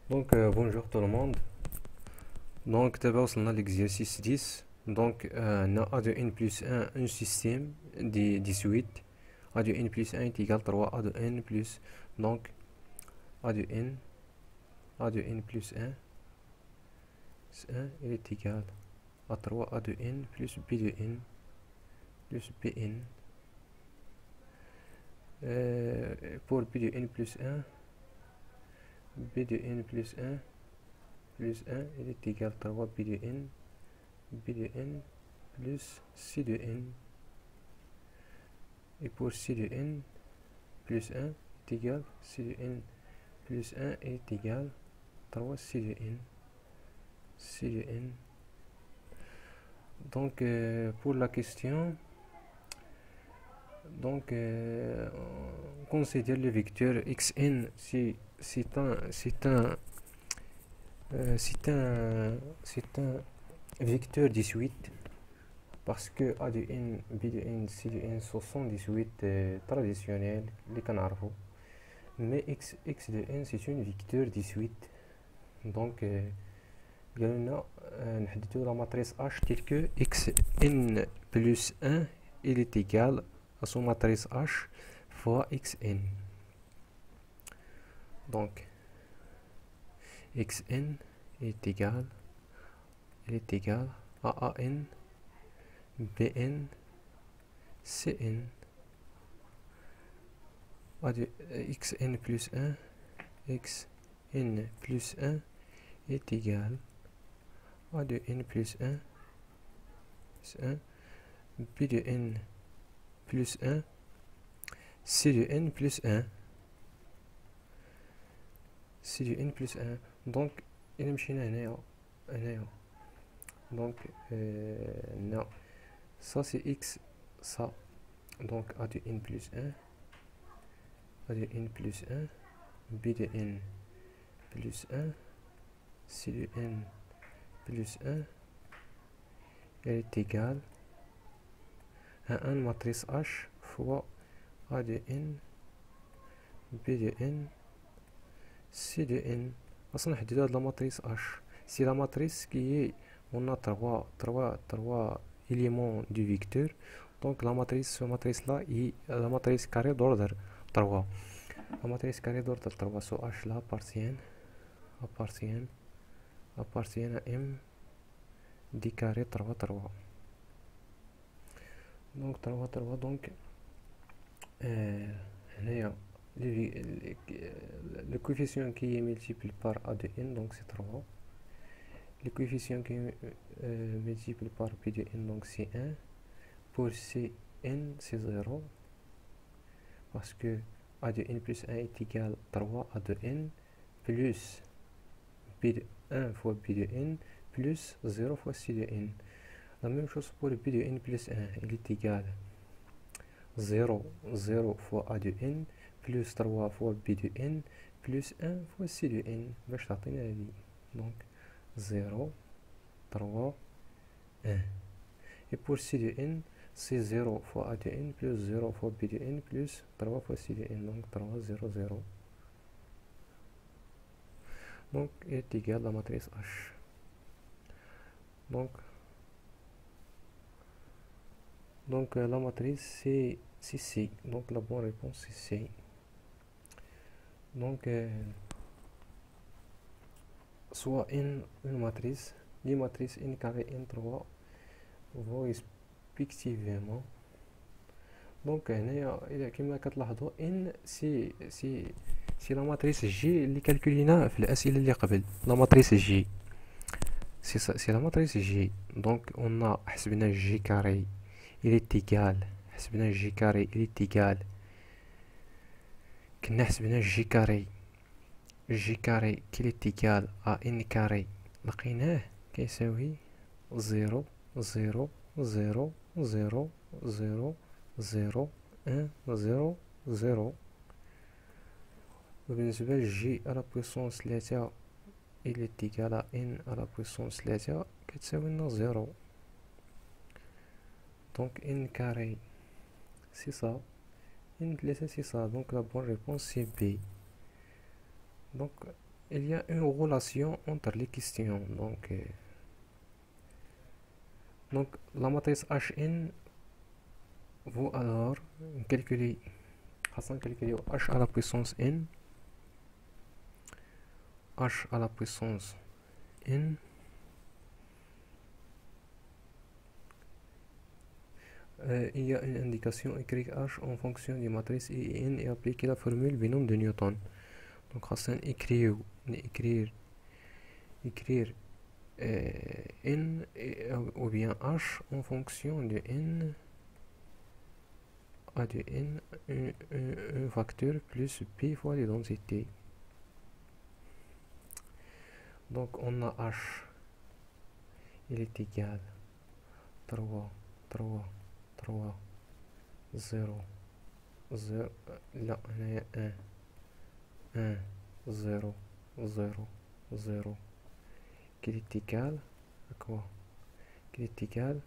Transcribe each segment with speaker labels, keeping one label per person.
Speaker 1: Bonjour tout le monde. Donc d'abord وصلنا l'exercice 10. Donc on a a de n plus 1 un système des suites. a de n plus 1 est égal à 3 a de n plus, donc a de n plus 1 il est égal à 3 a de n plus b de n plus bn. Pour b de n plus 1, b de n plus 1 il est égal à 3 b de n plus c de n. Et pour c de n plus 1 est égal, c de n plus 1 est égal à 3 c de n. Donc pour la question, donc on considère le vecteur xn c'est un vecteur 18 parce que a de n, b de n, c de n ce sont des suites traditionnelles les كنعرفو. Mais x de n c'est une vecteur 18. Donc قالوا لنا نحددوا la matrice H telle que xn plus 1 il est égal à son matrice H fois xn. Donc xn est égal à an bn cn. A de xn plus 1 est égal a de n plus 1 b de n plus 1 c de n plus 1 donc إلا مشينا هنايا donc non, ça c'est x, ça donc a de n plus 1 b de n plus 1 c de n plus 1 elle est égale à 1 matrice H fois a de n b de n c de n. أصلا نحددو هاد لا ماتريس H. C'est la matrice qui est, on a trois éléments du vecteur. Donc la matrice là est la matrice carrée d'ordre 3. La matrice carrée d'ordre 3 sur H là appartient à M d carré 3. Donc 3 donc هنايا le coefficient qui est multiplié par a de n donc c'est 3. Le coefficient qui est multiplié par b de n donc c'est 1. Pour cn c'est 0 parce que a de n plus 1 est égal à 3 a de n plus b de 1 fois b de n plus 0 fois c de n. La même chose pour b de n plus 1, il est égal 0 fois a de n plus 3 fois b de n plus 1 fois c de n باش تعطينا هذه. Donc 0 3 1. Et pour c de n c'est 0 fois a de n plus 0 fois b de n plus 3 fois c de n, donc 3 0 0. Donc il est égal à la matrice H. Donc la matrice c'est C. Donc la bonne réponse c'est C. Donc soit une matrice, les matrices n carré n3 vont respectivement. Donc هنا كما كتلاحظوا n سي لا ماتريس جي اللي كالكولينا في الاسئله اللي قبل. لا ماتريس جي سي لا ماتريس جي. دونك on حسبنا جي كاري il est égal، حسبنا جي كاري il est égal، كنا حسبنا جي كاري كي est égal à n كاري لقيناه كيساوي 0 0 0 0 0 0 1 0 0. وبالنسبة لجي على بويسونس 3 il est égal à n على بويسونس 3 كتساوي لنا 0. Donc n carré c'est ça, n3 c'est ça. Donc la bonne réponse c'est B. Donc il y a une relation entre les questions. Donc la matrice Hn vaut alors calculer h à la puissance n, h à la puissance n, il y a une indication écrire h en fonction des matrices et n et appliquer la formule binôme de Newton. Donc Hassan écrire n ou bien h en fonction de n a de n un facteur plus p fois les densités. Donc on a h, il est égal 3, 3, 3, 0, 0, là on a 1, 0, 0, 0, qui est égal à quoi? Qui est égal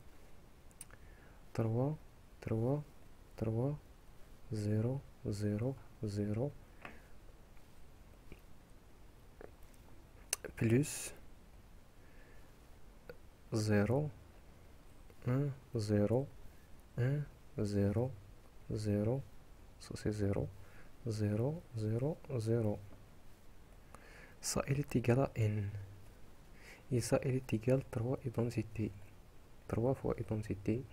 Speaker 1: 3, 3, 3, 0, 0, 0, plus 0, 1, 0, 1, 0, 0, ça c'est 0, 0, 0, 0. Ça il est égal à n. Et ça il est égal à 3 identités. 3 fois identité.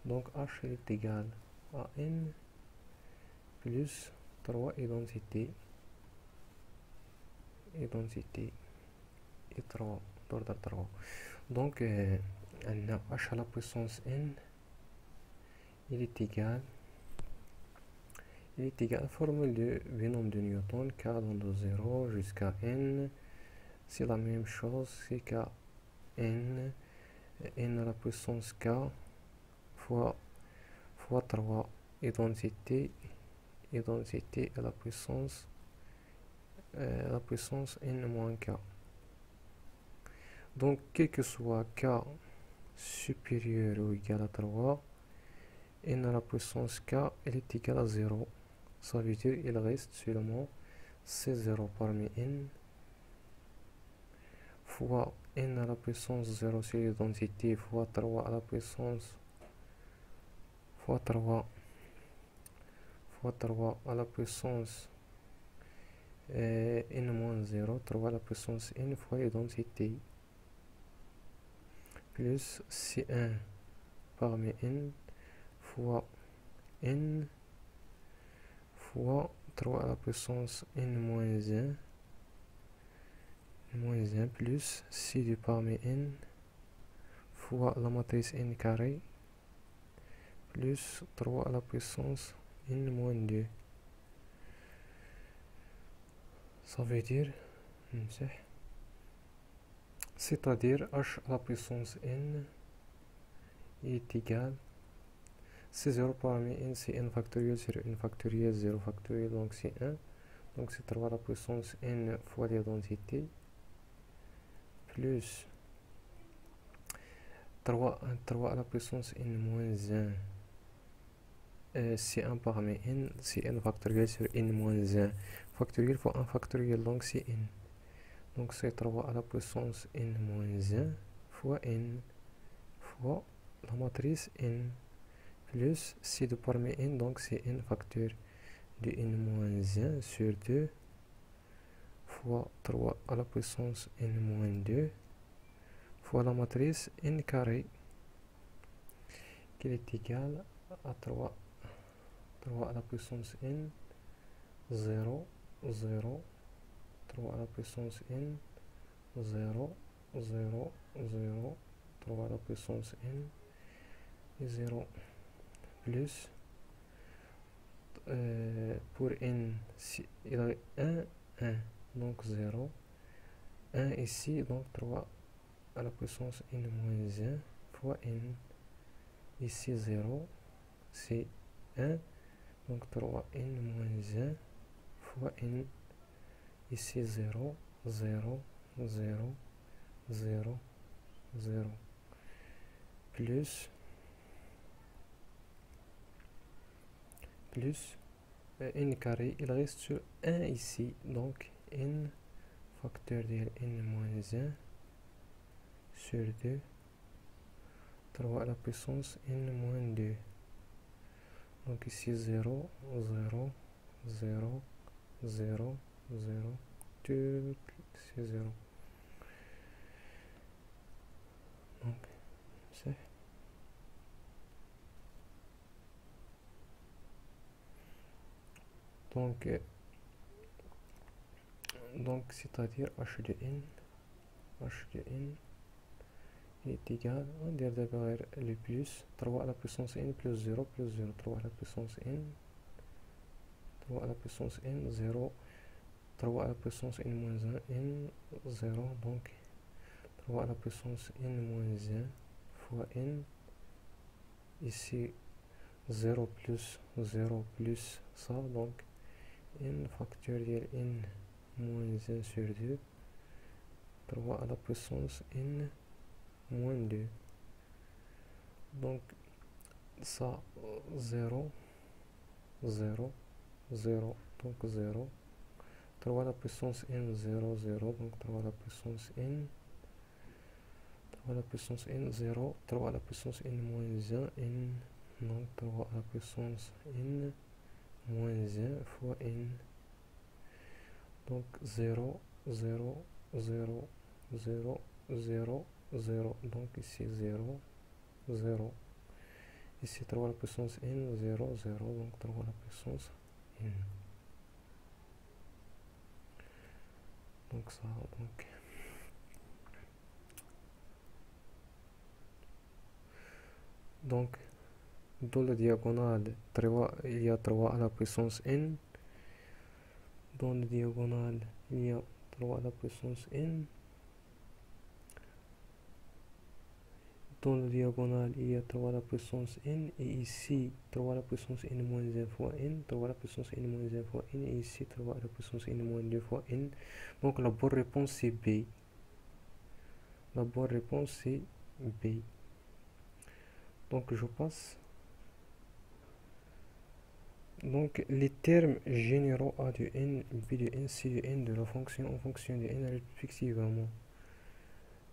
Speaker 1: Donc h il est égal à n plus 3 identités. Identité et 3 d'ordre 3. Donc on a h à la puissance n, il est égal à la formule de binôme de Newton, k dans de 0 jusqu'à n, c'est la même chose, c'est k n à la puissance k fois 3 identité à la puissance n moins k. Donc quel que soit k supérieur ou égal à 3, n à la puissance k elle est égale à 0. Ça veut dire il reste seulement C0 parmi n fois n à la puissance 0 sur l'identité fois 3 à la puissance fois 3 à la puissance n moins 0, 3 à la puissance n fois l'identité plus C1 parmi n fois n fois 3 à la puissance n moins 1 plus C2 parmi n fois la matrice n carré plus 3 à la puissance n moins 2. Ça veut dire c'est-à-dire h à la puissance n est égal c'est 0 parmi n, c'est n factoriel sur n factoriel, 0 factoriel, donc c'est 1. Donc c'est 3 à la puissance n fois l'identité plus 3 à la puissance n moins 1, c'est 1 parmi n, c'est n factoriel sur n moins 1. Factoriel fois 1 factoriel, donc c'est n. Donc c'est 3 à la puissance n moins 1 fois n fois la matrice n plus C2 parmi n, donc c'est n facteur de n moins 1 sur 2 fois 3 à la puissance n moins 2 fois la matrice n carré qui est égal à 3 à la puissance n 0, 0, 3 à la puissance n 0, 0, 0, 3 à la puissance n et 0 plus pour n il y a 1, 1, donc 0, 1 ici, donc 3 à la puissance n moins 1 fois n, ici 0, c'est 1, donc 3 n moins 1 fois n, ici 0, 0, 0, 0, 0, plus n carré, il reste sur 1 ici, donc n facteur de n moins 1 sur 2, 3 à la puissance n moins 2. Donc ici 0, 0, 0, 0, 0, tout c'est 0. Donc c'est donc c'est-à-dire h de n est égal, on dirait d'abord le plus 3 à la puissance n plus 0 plus 0, 3 à la puissance n, 3 à la puissance n, 0, 3 à la puissance n moins 1, n, 0, donc 3 à la puissance n moins 1 fois n, ici 0 plus 0 plus ça, donc n factoriel n moins 1 sur 2, 3 à la puissance n moins 2. Donc ça 0, 0, 0, donc 0, 3 à la puissance n, 0, 0, donc 3 à la puissance n, 3 à la puissance n, 0, 3 à la puissance n moins 1, n, donc 3 à la puissance n moins 1 fois n, donc 0, 0, 0, 0, 0, 0, donc ici 0, 0, ici 3 à la puissance n, 0, 0, donc 3 à la puissance n. Donc ça, donc dans la diagonale 3, il y a 3 à la puissance n, dans la diagonale il y a 3 à la puissance n, dans la diagonale il y a 3 à la puissance n, et ici 3 à la puissance n moins 1 fois n, 3 à la puissance n moins 1 fois n, et ici 3 à la puissance n moins 2 fois n. Donc la bonne réponse c'est B. La bonne réponse c'est B. Donc je passe. Donc les termes généraux A de n, B de n, C de n de la fonction en fonction de n respectivement.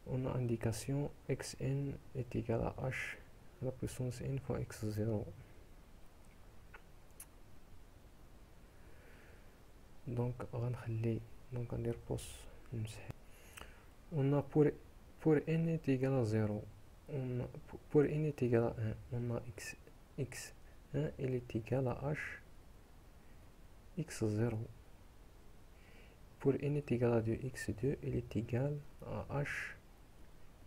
Speaker 1: On a indication xn est égal à h à la puissance n fois x0. Donc on va pause. On a pour n est égal à 0, pour n est égal à 1, on a x1 il est égal à h x0. Pour n est égal à 2, x2 il est égal à h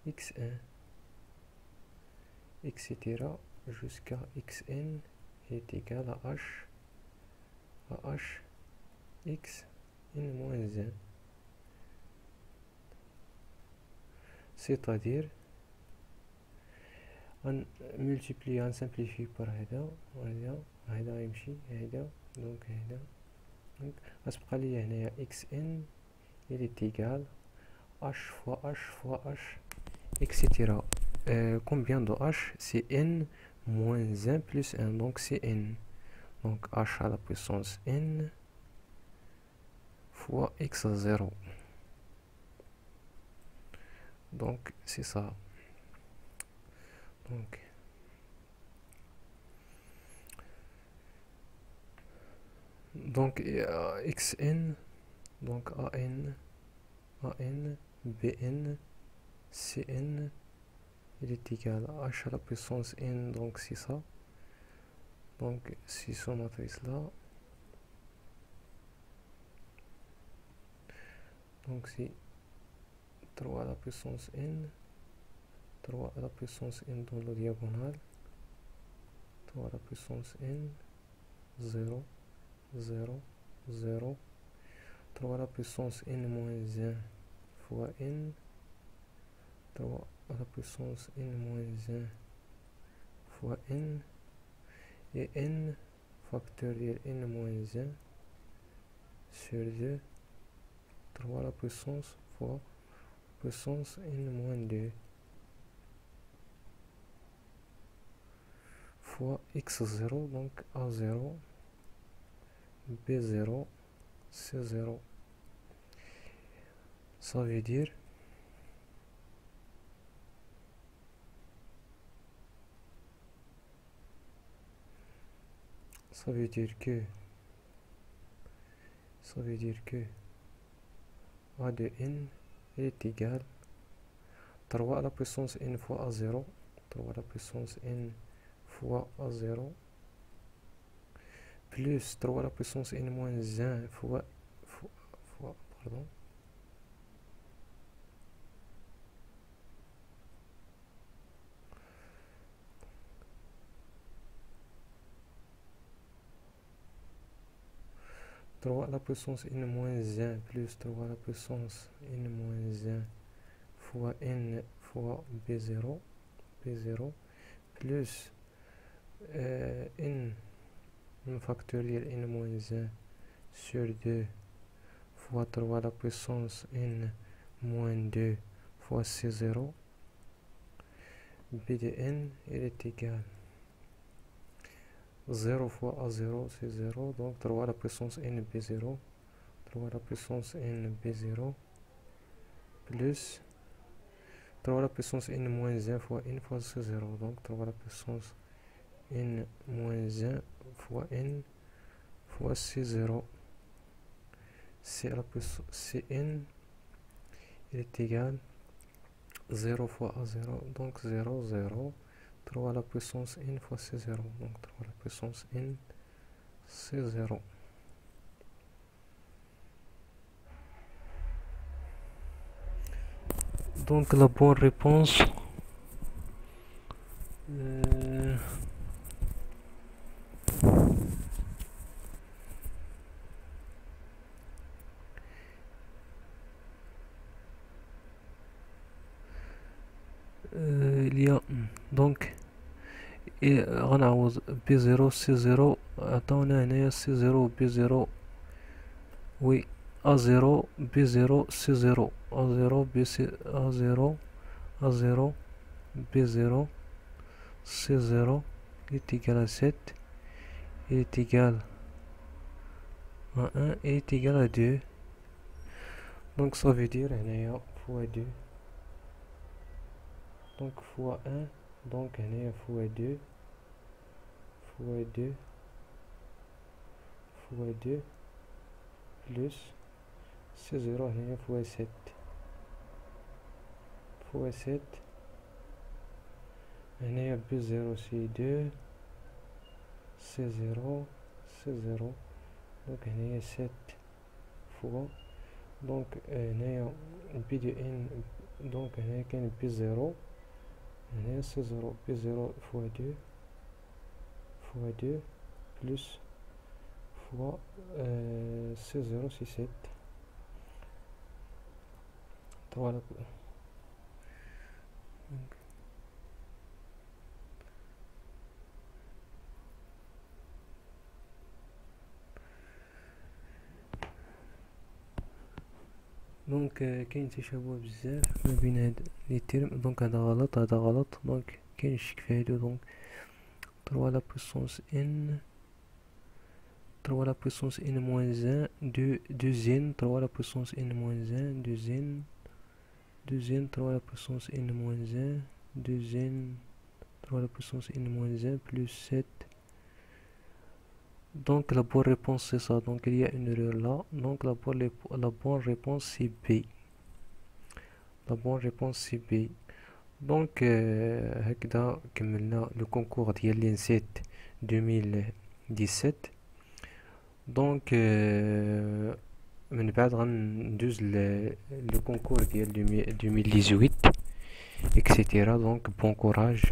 Speaker 1: x1, etc. jusqu'à xn est égal à h x n moins 1. C'est-à-dire on multiplie, on simplifie par هذا يمشي هذا، donc هذا، donc غتبقى لي هنايا xn il est égal h fois h etc. Combien de h? C'est n moins 1 plus 1, donc c'est n, donc h à la puissance n fois x0, donc c'est ça. Donc xn, donc an, bn, cn, il est égal à h à la puissance n, donc c'est ça. Donc c'est ce matrice là, donc c'est 3 à la puissance n, 3 à la puissance n dans la diagonale, 3 à la puissance n, 0, 0, 0, 3 à la puissance n moins 1 fois n, 3 à la puissance n moins 1 fois n, et n factoriel n moins 1 sur 2, 3 à la puissance fois puissance n moins 2 fois x0, donc a0, b0, c0. Ça veut dire que A de n est égal 3 à la puissance n fois A0, 3 à la puissance n fois A0, plus 3 à la puissance n moins 1 fois 3 à la puissance n moins 1 plus 3 à la puissance n moins 1 fois n fois B0 plus n factoriel n moins 1 sur 2 fois 3 à la puissance n moins 2 fois C0. B de n est égal 0 fois A0 c'est 0, donc 3 à la puissance n B0, 3 à la puissance n B0 plus 3 à la puissance n moins 1 fois n fois C0, donc 3 à la puissance n moins 1 fois n fois C0. C à la puissance Cn est égal 0 fois A0, donc 0, 0, 3 à la puissance n fois C0, donc 3 à la puissance n C0. Donc la bonne réponse il y a donc غنعوض B0 C0 عطاونا هنايا C0 B0 وي A0 B0 C0 A0 A0 A0 B0 C0 il est égal à 7, il est égal à 1, il est égal à 2. Donc ça veut dire هنايا fois 2, donc fois 1, donc هنايا fois 2 fois 2 fois 2 plus C0 هنايا fois 7 fois 7 هنايا B0 c'est 2 C0 C0, donc هنايا 7 fois, donc هنايا B de n, donc هنايا كاين B0 هنايا C0 B0 fois 2 fois 2 plus fois C0 c'est 7. Voilà. دونك كاين تشابه بزاف ما بين هاد لي تيرم، دونك هذا غلط هذا غلط، دونك كاين شك في هادو. دونك 3 لا بويسونس n 3 لا بويسونس n moins 1 2 n 3 لا بويسونس n moins 1 2 n 3 لا بويسونس n moins 1 2 n 3 لا بويسونس n moins 1 plus 7. Donc la bonne réponse c'est ça, donc il y a une erreur là, donc la bonne réponse c'est B. La bonne réponse c'est B. Donc هكذا كملنا le concours ديال l'INSET 2017. donc من بعد غندوز le concours ديال 2018 etc. donc bon courage.